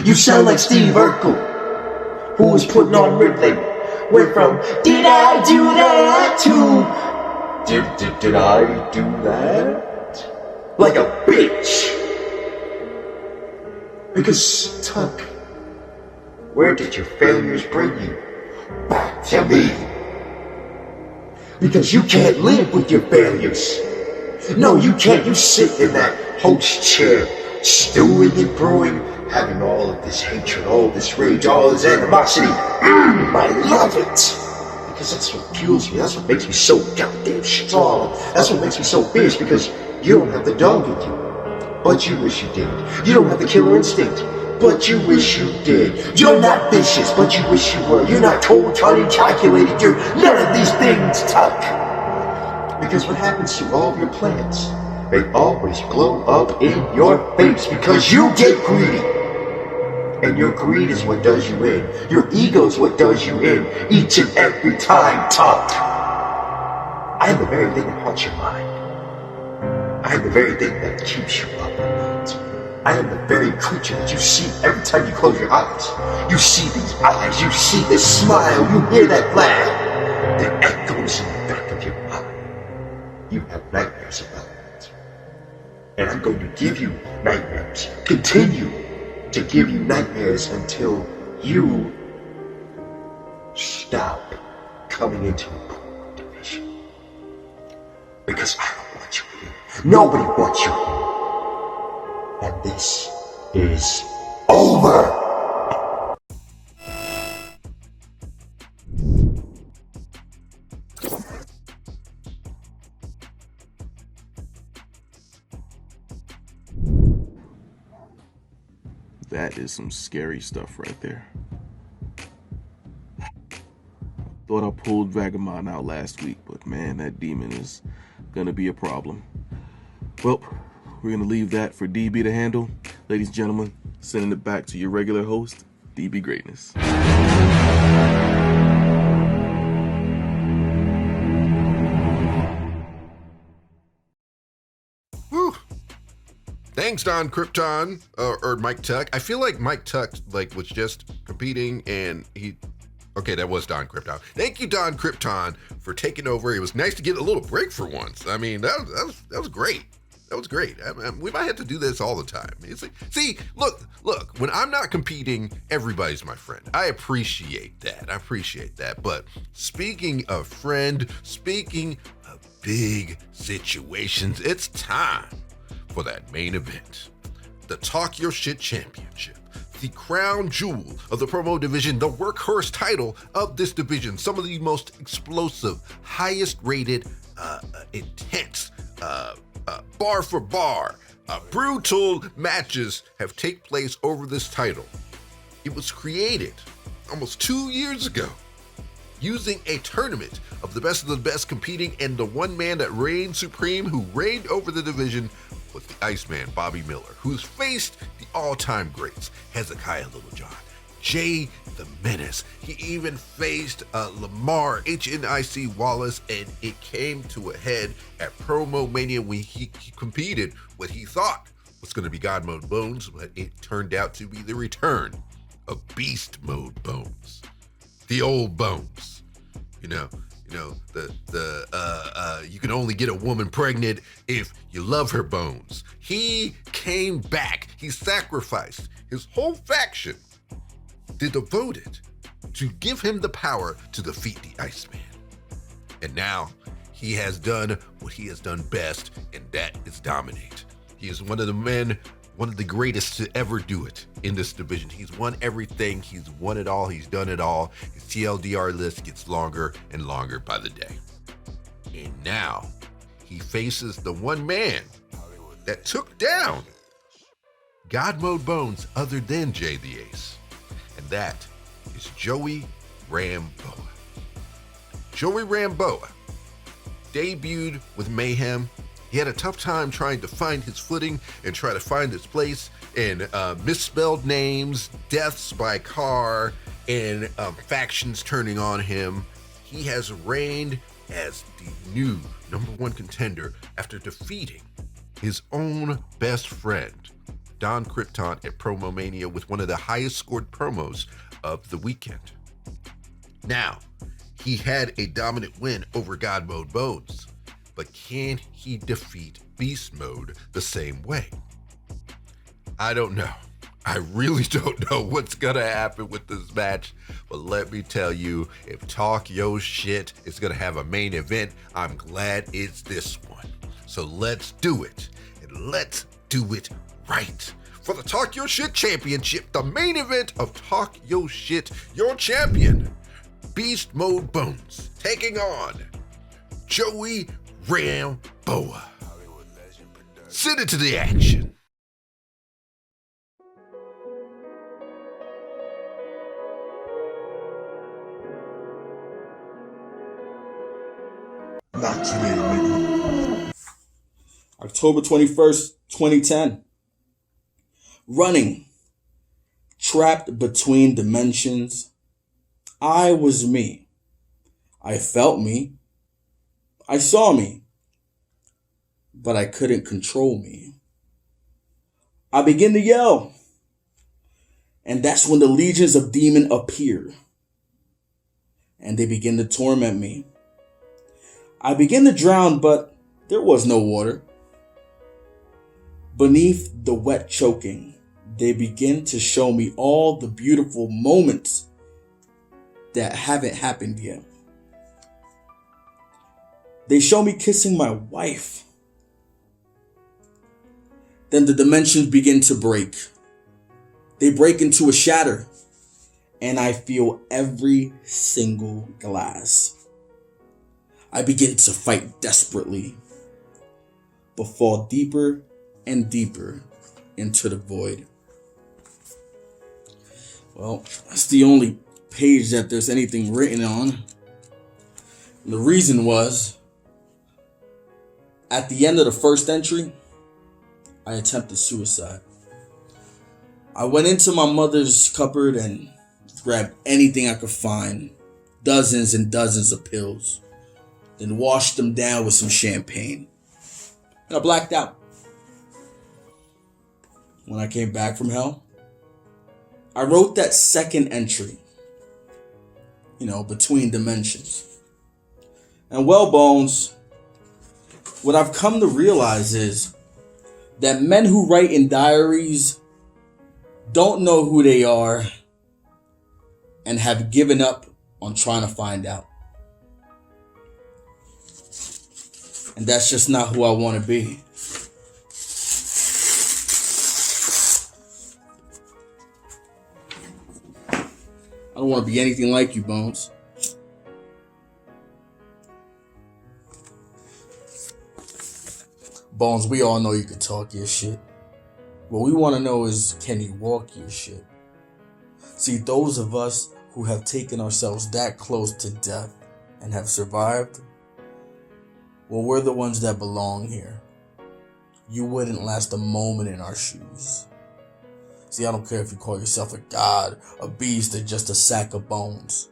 You sound like Steve Urkel, who was putting on Ridley. Went from, did I do that, to, did I do that? Like a bitch. Because, Tuck, where did your failures bring you? Back to me. Because you can't live with your failures. No, you can't. You sit in that host chair, stewing and brewing, having all of this hatred, all of this rage, all this animosity. I love it. Because that's what fuels me. That's what makes me so goddamn strong. That's what makes me so fierce, because you don't have the dog in you. But you wish you did. You don't have the killer instinct. But you wish you did. You're not vicious, but you wish you were. You're not cold-cutting, calculated. You're none of these things, Tuck. Because what happens to all of your plans? They always blow up in your face because you get greedy. And your greed is what does you in. Your ego is what does you in. Each and every time, Tuck. I am the very thing that haunts your mind. I am the very thing that keeps you up at night. I am the very creature that you see every time you close your eyes. You see these eyes, you see this smile, you hear that laugh that echoes in the back of your mind. You have nightmares about it. And I'm going to give you nightmares. Continue to give you nightmares until you stop coming into a Promo division. Because I don't want you here. Nobody wants you here. And this is over. That is some scary stuff right there. Thought I pulled Vagabond out last week, but man, that demon is gonna be a problem. Well, we're gonna leave that for DB to handle. Ladies and gentlemen, sending it back to your regular host, DB Greatness. Woo. Thanks, Don Krypton, or Mike Tuck. I feel like Mike Tuck was just competing, and he. Okay, that was Don Krypton. Thank you, Don Krypton, for taking over. It was nice to get a little break for once. I mean, that was great. That was great. We might have to do this all the time. It's like, see, look. When I'm not competing, everybody's my friend. I appreciate that. But speaking of friend, speaking of big situations, it's time for that main event, the Talk Your Shit Championship, the crown jewel of the promo division, the workhorse title of this division. Some of the most explosive, highest rated, intense, bar for bar, brutal matches have taken place over this title. It was created almost 2 years ago using a tournament of the best competing, and the one man that reigned supreme, who reigned over the division, was the Iceman, Bobby Miller, who's faced the all-time greats, Hezekiah Littlejohn, Jay the Menace. He even faced Lamar HNIC Wallace, and it came to a head at Promomania when he competed what he thought was going to be God Mode Bones, but it turned out to be the return of Beast Mode Bones, the old Bones. You know, you can only get a woman pregnant if you love her bones. He came back. He sacrificed his whole faction to devote it to give him the power to defeat the Iceman. And now he has done what he has done best, and that is dominate. He is one of the greatest to ever do it in this division. He's won everything. He's won it all. He's done it all. His TLDR list gets longer and longer by the day. And now he faces the one man that took down God Mode Bones other than Jay the Ace. And that is Joey Ramboa. Joey Ramboa debuted with Mayhem. He had a tough time trying to find his footing and try to find his place in misspelled names, deaths by car, and factions turning on him. He has reigned as the new number one contender after defeating his own best friend, Don Krypton, at Promomania with one of the highest scored promos of the weekend. Now, he had a dominant win over God Mode Bones, but can he defeat Beast Mode the same way? I don't know. I really don't know what's gonna happen with this match, but let me tell you, if Talk Yo Shit is gonna have a main event, I'm glad it's this one. So let's do it, and let's do it right. For the Talk Yo Shit Championship, the main event of Talk Yo Shit, your champion, Beast Mode Bones, taking on Joey Ramboa. Send it to the action. Not today, nigga. October 21st, 2010. Running. Trapped between dimensions. I was me. I felt me. I saw me. But I couldn't control me. I begin to yell. And that's when the legions of demons appear. And they begin to torment me. I begin to drown, but there was no water. Beneath the wet choking, they begin to show me all the beautiful moments that haven't happened yet. They show me kissing my wife. Then the dimensions begin to break. They break into a shatter, and I feel every single glass. I begin to fight desperately, but fall deeper and deeper into the void. Well, that's the only page that there's anything written on. And the reason was, at the end of the first entry, I attempted suicide. I went into my mother's cupboard and grabbed anything I could find, dozens and dozens of pills, then washed them down with some champagne. And I blacked out. When I came back from hell, I wrote that second entry, between dimensions. And well, Bones, what I've come to realize is that men who write in diaries don't know who they are and have given up on trying to find out. And that's just not who I want to be. I don't want to be anything like you, Bones. Bones, we all know you can talk your shit. What we want to know is, can you walk your shit? See, those of us who have taken ourselves that close to death and have survived, well, we're the ones that belong here. You wouldn't last a moment in our shoes. See, I don't care if you call yourself a god, a beast, or just a sack of bones.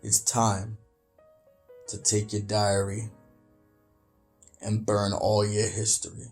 It's time to take your diary and burn all your history.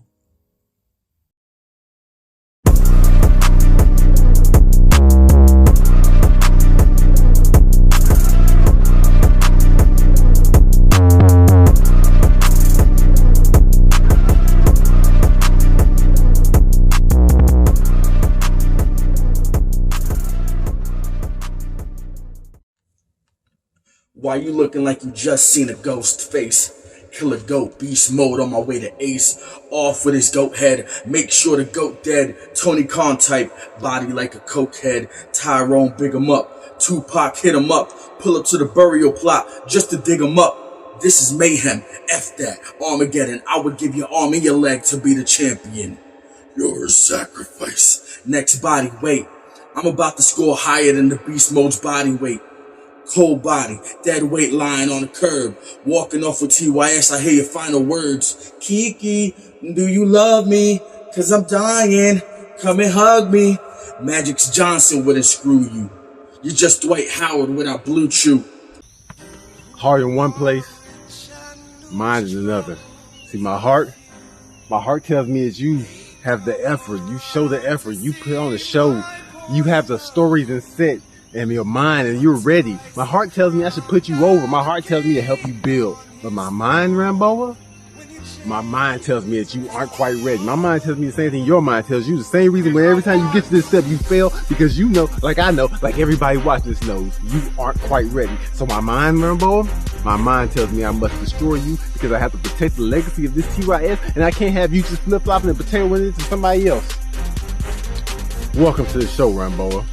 Why you looking like you just seen a ghost face? Killer goat, beast mode on my way to ace. Off with his goat head, make sure the goat dead. Tony Khan type, body like a coke head. Tyrone big him up, Tupac hit him up. Pull up to the burial plot just to dig him up. This is mayhem, F that, Armageddon. I would give your arm and your leg to be the champion. You're a sacrifice. Next body weight, I'm about to score higher than the beast mode's body weight. Cold body, dead weight lying on the curb. Walking off with TYS, I hear your final words. Kiki, do you love me? Cause I'm dying. Come and hug me. Magic's Johnson wouldn't screw you. You're just Dwight Howard without Blue Chew. Heart in one place, mind in another. See, my heart tells me that you have the effort. You show the effort. You put on the show. You have the stories and set in your mind and you're ready. My heart tells me I should put you over. My heart tells me to help you build. But my mind, Ramboa, my mind tells me that you aren't quite ready. My mind tells me the same thing your mind tells you. The same reason where every time you get to this step, you fail because you know, like I know, like everybody watching this knows, you aren't quite ready. So my mind, Ramboa, my mind tells me I must destroy you because I have to protect the legacy of this TYS and I can't have you just flip-flopping and potatoing it to somebody else. Welcome to the show, Ramboa.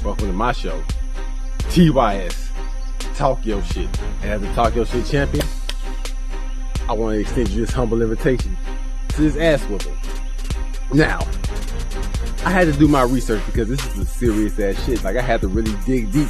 Welcome to my show, TYS, Talk Your Shit. And as the Talk Your Shit champion, I want to extend you this humble invitation to this ass whooping. Now, I had to do my research because this is a serious ass shit. Like, I had to really dig deep.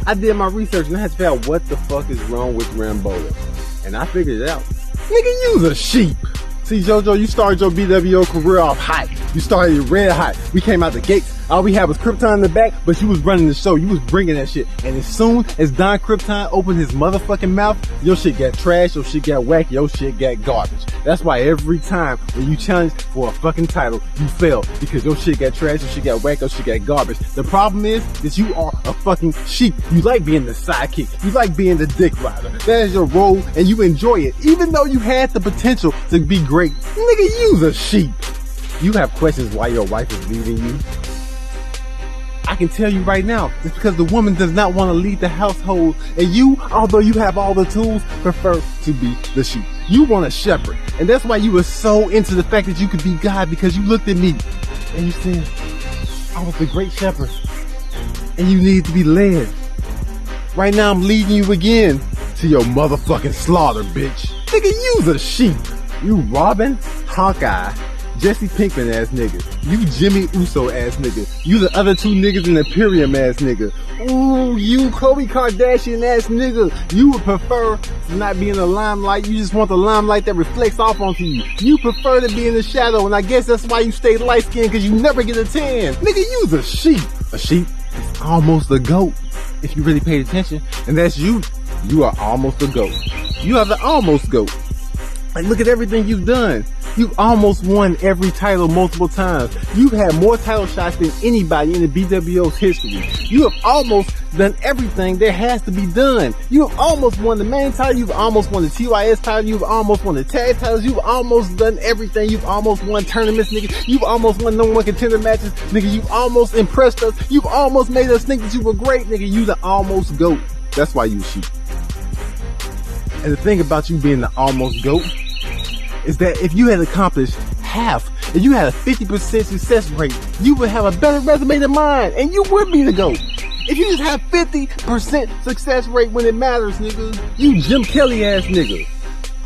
I did my research and I had to figure out what the fuck is wrong with Ramboa. And I figured it out. Nigga, you's a sheep. See, JoJo, you started your bWo career off hot. You started red hot. We came out the gates. All we had was Krypton in the back, but you was running the show. You was bringing that shit. And as soon as Don Krypton opened his motherfucking mouth, your shit got trash, your shit got whack, your shit got garbage. That's why every time when you challenge for a fucking title, you fail. Because your shit got trash, your shit got whack, your shit got garbage. The problem is that you are a fucking sheep. You like being the sidekick. You like being the dick rider. That is your role and you enjoy it. Even though you had the potential to be great. Nigga, you's a sheep. You have questions why your wife is leaving you. I can tell you right now, it's because the woman does not want to lead the household. And you, although you have all the tools, prefer to be the sheep. You want a shepherd. And that's why you were so into the fact that you could be God, because you looked at me and you said, I was the great shepherd. And you need to be led. Right now I'm leading you again to your motherfucking slaughter, bitch. Nigga, you's a sheep. You Robin, Hawkeye, Jesse Pinkman ass nigga. You Jimmy Uso ass nigga. You the other two niggas in Imperium ass nigga. Ooh, you Khloe Kardashian ass nigga. You would prefer to not be in the limelight. You just want the limelight that reflects off onto you. You prefer to be in the shadow, and I guess that's why you stay light skinned, cause you never get a tan. Nigga, you's a sheep. A sheep is almost a goat, if you really paid attention. And that's you. You are almost a goat. You are the almost goat. Like, look at everything you've done. You've almost won every title multiple times. You've had more title shots than anybody in the bWo's history. You have almost done everything there has to be done. You have almost won the main title. You've almost won the TYS title. You've almost won the tag titles. You've almost done everything. You've almost won tournaments, nigga. You've almost won number one contender matches, nigga. You've almost impressed us. You've almost made us think that you were great, nigga. You the almost GOAT. That's why you a sheep. And the thing about you being the almost GOAT is that if you had accomplished half, if you had a 50% success rate, you would have a better resume than mine, and you would be the GOAT. If you just have 50% success rate when it matters, nigga, you Jim Kelly ass nigga.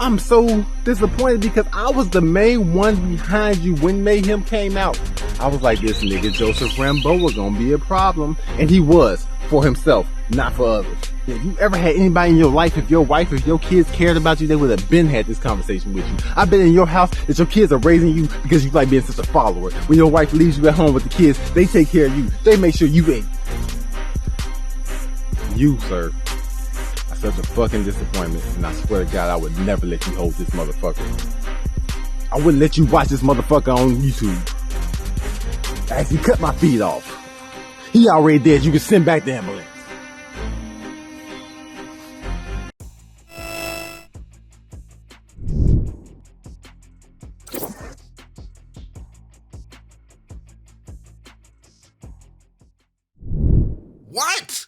I'm so disappointed because I was the main one behind you when Mayhem came out. I was like, this nigga Joseph Ramboa gonna be a problem, and he was, for himself, not for others. If you ever had anybody in your life, if your wife, if your kids cared about you, they would have been had this conversation with you. I've been in your house that your kids are raising you because you like being such a follower. When your wife leaves you at home with the kids, they take care of you. They make sure you eat. You, sir, are such a fucking disappointment, and I swear to God, I would never let you hold this motherfucker. I wouldn't let you watch this motherfucker on YouTube. I actually cut my feet off. He already dead. You can send back the ambulance. What?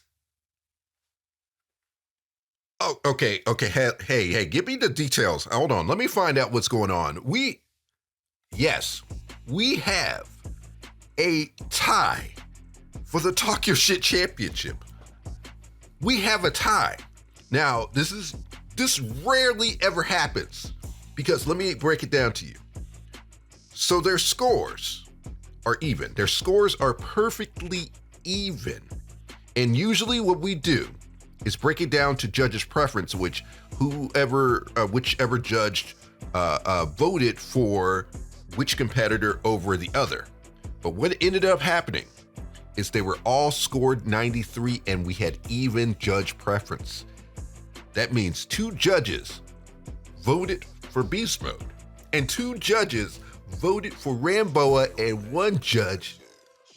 Oh, okay. Hey, give me the details. Hold on. Let me find out what's going on. We have a tie for the Talk Your Shit Championship. We have a tie. Now, this rarely ever happens because let me break it down to you. So their scores are even. Their scores are perfectly even. And usually what we do is break it down to judges' preference, whichever judge voted for which competitor over the other. But what ended up happening is they were all scored 93 and we had even judge preference. That means 2 judges voted for Beast Mode and 2 judges voted for Ramboa and 1 judge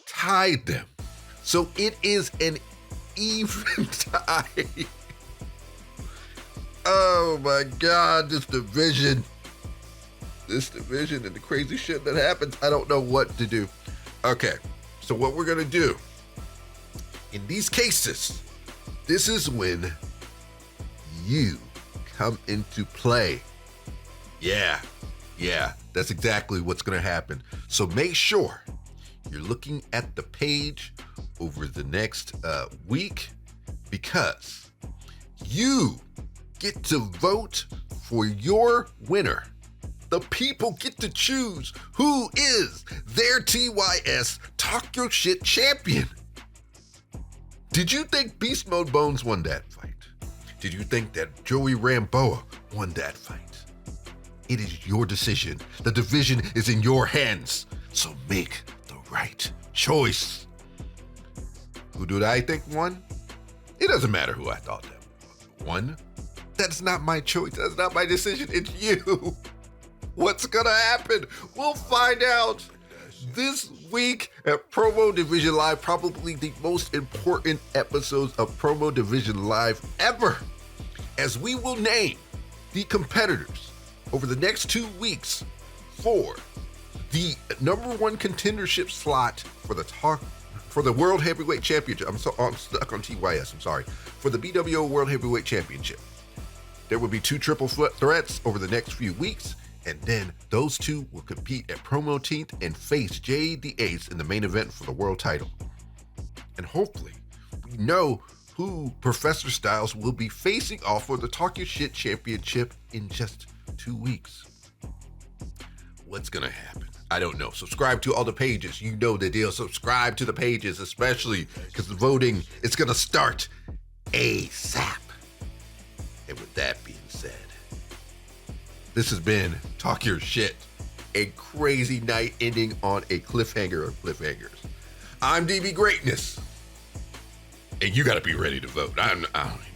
tied them. So it is an even tie. Oh my God, this division and the crazy shit that happens. I don't know what to do. Okay, so what we're gonna do in these cases, this is when you come into play. Yeah, that's exactly what's gonna happen. So make sure you're looking at the page over the next week because you get to vote for your winner. The people get to choose who is their TYS Talk Your Shit Champion. Did you think Beast Mode Bones won that fight? Did you think that Joey Ramboa won that fight? It is your decision. The division is in your hands. So make the right choice. Who do I think won? It doesn't matter who I thought that won. That's not my choice. That's not my decision. It's you. What's gonna happen? We'll find out this week at Promo Division Live, probably the most important episodes of Promo Division Live ever, as we will name the competitors over the next 2 weeks for the number 1 contendership slot for the World Heavyweight Championship. I'm stuck on TYS, I'm sorry. For the bWo World Heavyweight Championship. There will be 2 triple threats over the next few weeks, and then those 2 will compete at Promoteenth and face Jay the Ace in the main event for the world title. And hopefully, we know who Professor Styles will be facing off for the Talk Your Shit Championship in just 2 weeks. What's gonna happen? I don't know. Subscribe to all the pages. You know the deal. Subscribe to the pages, especially because the voting is gonna start ASAP. And with that being said, this has been Talk Your Shit, a crazy night ending on a cliffhanger of cliffhangers. I'm DB Greatness, and you gotta be ready to vote. I don't even